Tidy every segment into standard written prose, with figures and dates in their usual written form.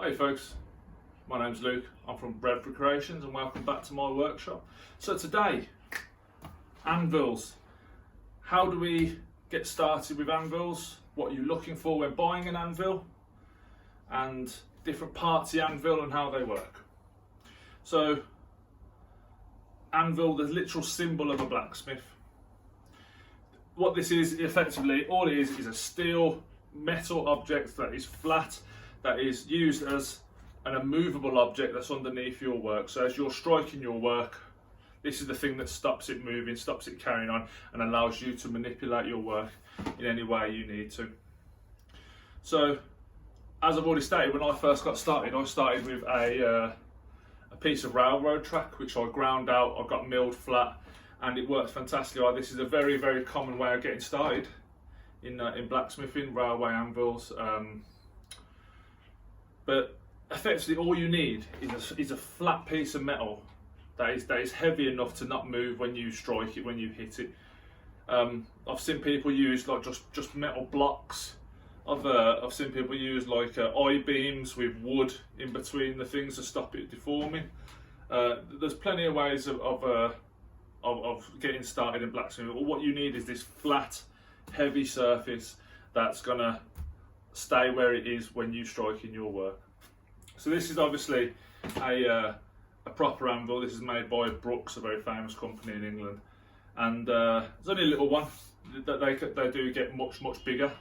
Hi folks, my name's Luke, I'm from Radford Creations and welcome back to my workshop. So today, anvils. How do we get started with anvils? What are you looking for when buying an anvil? And different parts of the anvil and how they work. So, anvil, the literal symbol of a blacksmith. What this is, effectively, all it is a steel metal object that is flat, that is used as an immovable object that's underneath your work. So as you're striking your work, this is the thing that stops it moving, stops it carrying on, and allows you to manipulate your work in any way you need to. So, as I've already stated, when I first got started, I started with a piece of railroad track, which I ground out, I got milled flat, and it works fantastically. This is a very, very common way of getting started in blacksmithing, railway anvils. But effectively all you need is a flat piece of metal that is heavy enough to not move when you strike it, when you hit it. I've seen people use like just metal blocks. I've seen people use like I-beams with wood in between the things to stop it deforming. There's plenty of ways of getting started in blacksmithing. What you need is this flat, heavy surface that's gonna stay where it is when you strike in your work. So this is obviously a proper anvil. This is made by Brooks, a very famous company in England, and it's only a little one. They do get much bigger,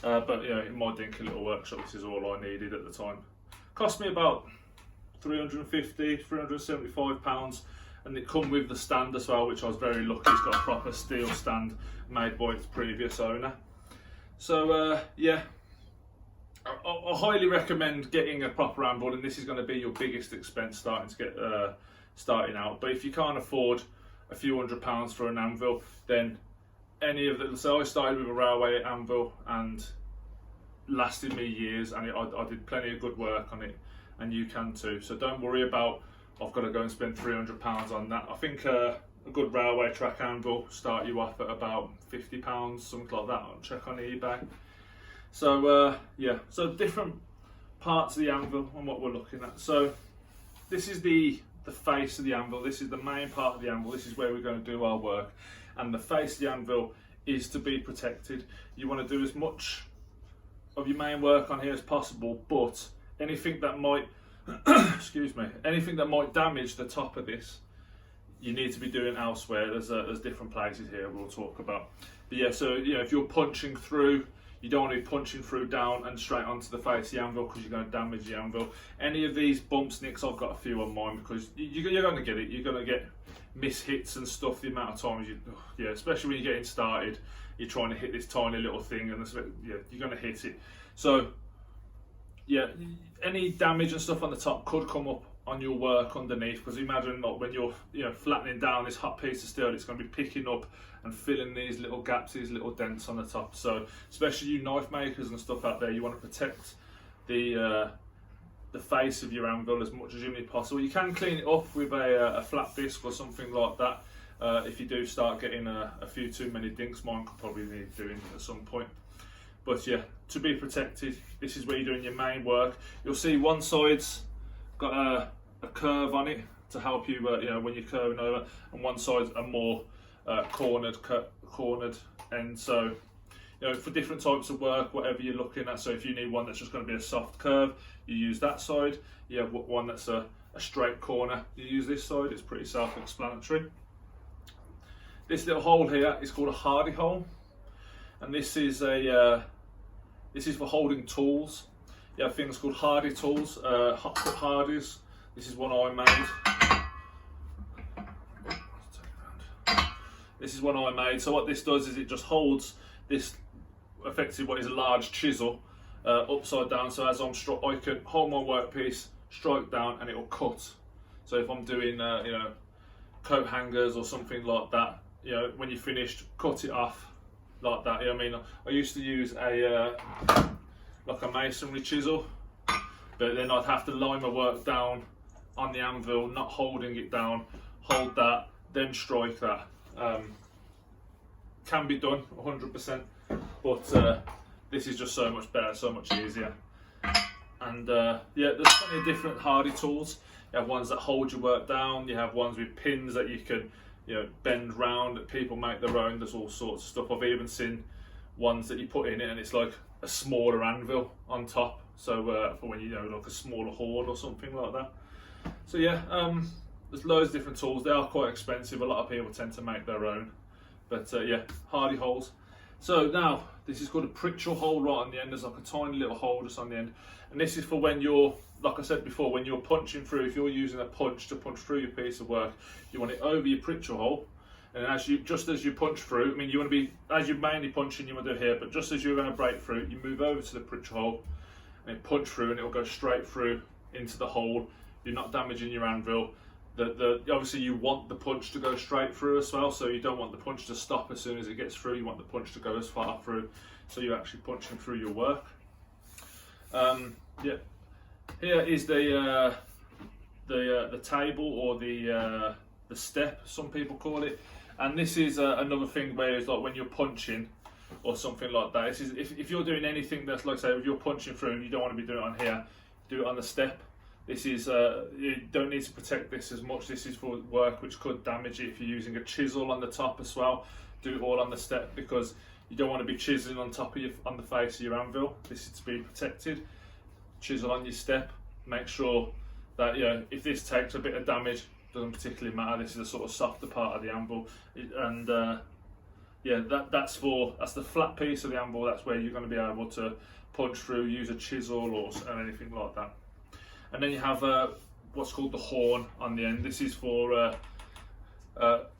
but you know, in my dinky little workshop, this is all I needed at the time. Cost me about £375, and it come with the stand as well, which I was very lucky. It's got a proper steel stand made by its previous owner. So yeah, I highly recommend getting a proper anvil, and this is going to be your biggest expense starting out. But if you can't afford a few £100s for an anvil, then any of the, so I started with a railway anvil and lasted me years, and I did plenty of good work on it, and you can too. So don't worry about I've got to go and spend £300 on that. I think a good railway track anvil start you off at about £50, something like that. I'll check on eBay. So yeah, so different parts of the anvil and what we're looking at. So this is the face of the anvil. This is the main part of the anvil. This is where we're going to do our work, and the face of the anvil is to be protected. You want to do as much of your main work on here as possible, but anything that might excuse me, anything that might damage the top of this, you need to be doing elsewhere. There's different places here we'll talk about. But yeah, so you know, if you're punching through, you don't want to be punching through down and straight onto the face of the anvil, because you're going to damage the anvil. Any of these bumps, nicks, I've got a few on mine, because you're going to get it. You're going to get mishits and stuff. The amount of times yeah, especially when you're getting started, you're trying to hit this tiny little thing, and yeah, you're going to hit it. So yeah, any damage and stuff on the top could come up on your work underneath, because imagine like when you're flattening down this hot piece of steel, it's going to be picking up and filling these little gaps, these little dents on the top. So especially you knife makers and stuff out there, you want to protect the face of your anvil as much as humanly possible. You can clean it up with a flat disc or something like that if you do start getting a few too many dinks. Mine could probably need doing at some point. But yeah, to be protected, this is where you're doing your main work. You'll see one side's got a curve on it to help you, when you're curving over, and one side's a more cornered end. So, for different types of work, whatever you're looking at. So if you need one that's just going to be a soft curve, you use that side. You have one that's a straight corner, you use this side. It's pretty self-explanatory. This little hole here is called a hardy hole, and this is for holding tools. You have things called hardy tools, hot cut hardies. This is one I made. This is one I made. So what this does is it just holds this, effectively what is a large chisel, upside down. So as I can hold my workpiece, strike down, and it will cut. So if I'm doing, coat hangers or something like that, when you're finished, cut it off like that. I mean, I used to use like a masonry chisel, but then I'd have to lie my work down on the anvil, not holding it down, hold that, then strike that. Can be done 100%, but this is just so much better, so much easier. And yeah, there's plenty of different hardy tools. You have ones that hold your work down, you have ones with pins that you can, you know, bend round, that people make their own. There's all sorts of stuff. I've even seen ones that you put in it and it's like a smaller anvil on top, so for when you know, like a smaller hoard or something like that. So yeah, there's loads of different tools. They are quite expensive. A lot of people tend to make their own, but yeah, hardy holes. So now this is called a pritchel hole right on the end. There's like a tiny little hole just on the end, and this is for when you're, like I said before, when you're punching through. If you're using a punch to punch through your piece of work, you want it over your pritchel hole. And just as you punch through, I mean, you want to be, as you're mainly punching, you want to do here, but just as you're going to break through, you move over to the pritchel hole and punch through, and it will go straight through into the hole. You're not damaging your anvil. Obviously you want the punch to go straight through as well, so you don't want the punch to stop as soon as it gets through. You want the punch to go as far through, so you're actually punching through your work. Yeah, here is the table, or the step, some people call it. And this is another thing where it's like when you're punching or something like that. This is if you're doing anything that's, like, say, if you're punching through, you don't want to be doing it on here, do it on the step. This is you don't need to protect this as much. This is for work which could damage it. If you're using a chisel on the top as well, do it all on the step, because you don't want to be chiseling on top of on the face of your anvil. This is to be protected. Chisel on your step. Make sure that, you know, if this takes a bit of damage, doesn't particularly matter. This is a sort of softer part of the anvil, and yeah, that's the flat piece of the anvil. That's where you're going to be able to punch through, use a chisel or anything like that. And then you have what's called the horn on the end. This is for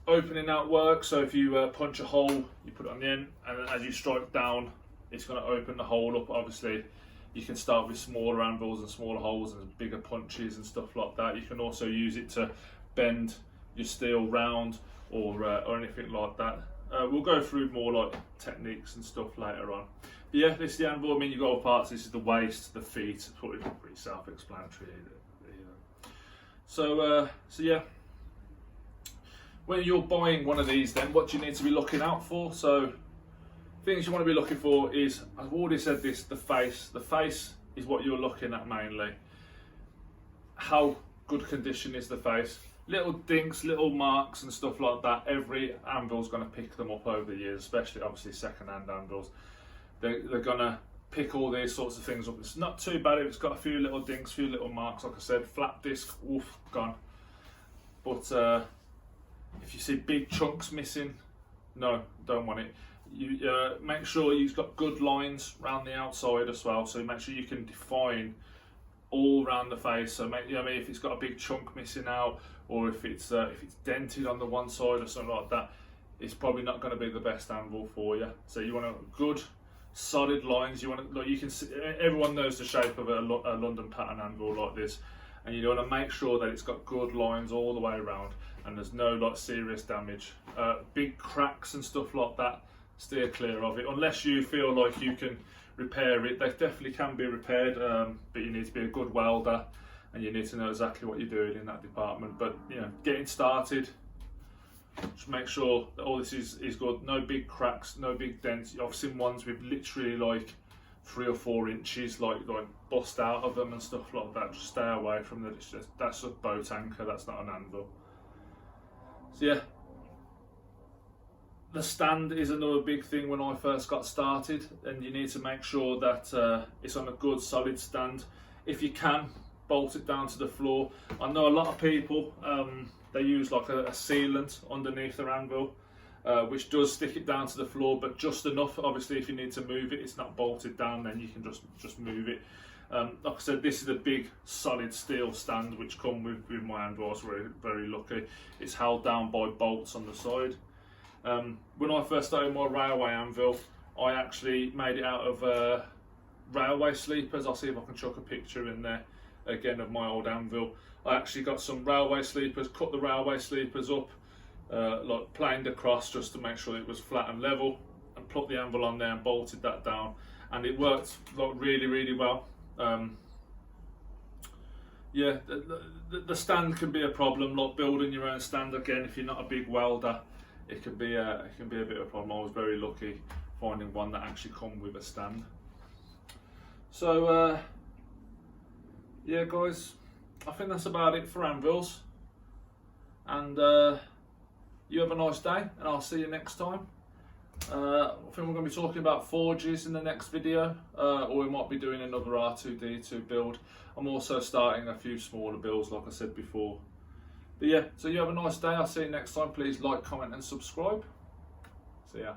opening out work. So if you punch a hole, you put it on the end, and then as you strike down, it's going to open the hole up. Obviously, you can start with smaller anvils and smaller holes and bigger punches and stuff like that. You can also use it to bend your steel round or anything like that. We'll go through more like techniques and stuff later on. But yeah, this is the anvil. I mean, you've got all parts. This is the waist, the feet. It's pretty self-explanatory, you know. So yeah, when you're buying one of these, then what do you need to be looking out for? So things you want to be looking for is, I've already said this, the face. The face is what you're looking at mainly. How good condition is the face? Little dinks, little marks and stuff like that, every anvil's going to pick them up over the years, especially obviously second-hand anvils. They're going to pick all these sorts of things up. It's not too bad if it's got a few little dinks, a few little marks. Like I said, flat disc, oof, gone. But if you see big chunks missing, no, don't want it. You make sure you've got good lines around the outside as well, so make sure you can define all around the face. So make, you know, I mean, if it's got a big chunk missing out, or if it's dented on the one side or something like that, it's probably not going to be the best anvil for you. So you want a good solid lines. You want to, like, you can see, everyone knows the shape of a London pattern anvil like this, and you want to make sure that it's got good lines all the way around and there's no like serious damage. Big cracks and stuff like that, steer clear of it unless you feel like you can repair it. They definitely can be repaired, but you need to be a good welder and you need to know exactly what you're doing in that department. But you know, getting started, just make sure that all this is good. No big cracks, no big dents. I've seen ones with literally like 3 or 4 inches like bust out of them and stuff like that. Just stay away from that. That's a boat anchor, that's not an anvil. So yeah, the stand is another big thing when I first got started, and you need to make sure that it's on a good solid stand. If you can, bolt it down to the floor. I know a lot of people, they use like a sealant underneath their anvil, which does stick it down to the floor, but just enough. Obviously, if you need to move it, it's not bolted down, then you can just move it. Like I said, this is a big solid steel stand which come with my anvil. I was very, very lucky. It's held down by bolts on the side. When I first started my railway anvil, I actually made it out of railway sleepers. I'll see if I can chuck a picture in there again of my old anvil. I actually got some railway sleepers, cut the railway sleepers up, like planed across just to make sure it was flat and level, and put the anvil on there and bolted that down, and it worked like really, really well. Yeah, the stand can be a problem. Like building your own stand, again, if you're not a big welder, it can be a bit of a problem. I was very lucky finding one that actually come with a stand. So yeah, guys, I think that's about it for anvils. And you have a nice day, and I'll see you next time. I think we're going to be talking about forges in the next video, or we might be doing another R2D2 build. I'm also starting a few smaller builds, like I said before. But yeah, so you have a nice day. I'll see you next time. Please like, comment and subscribe. See ya.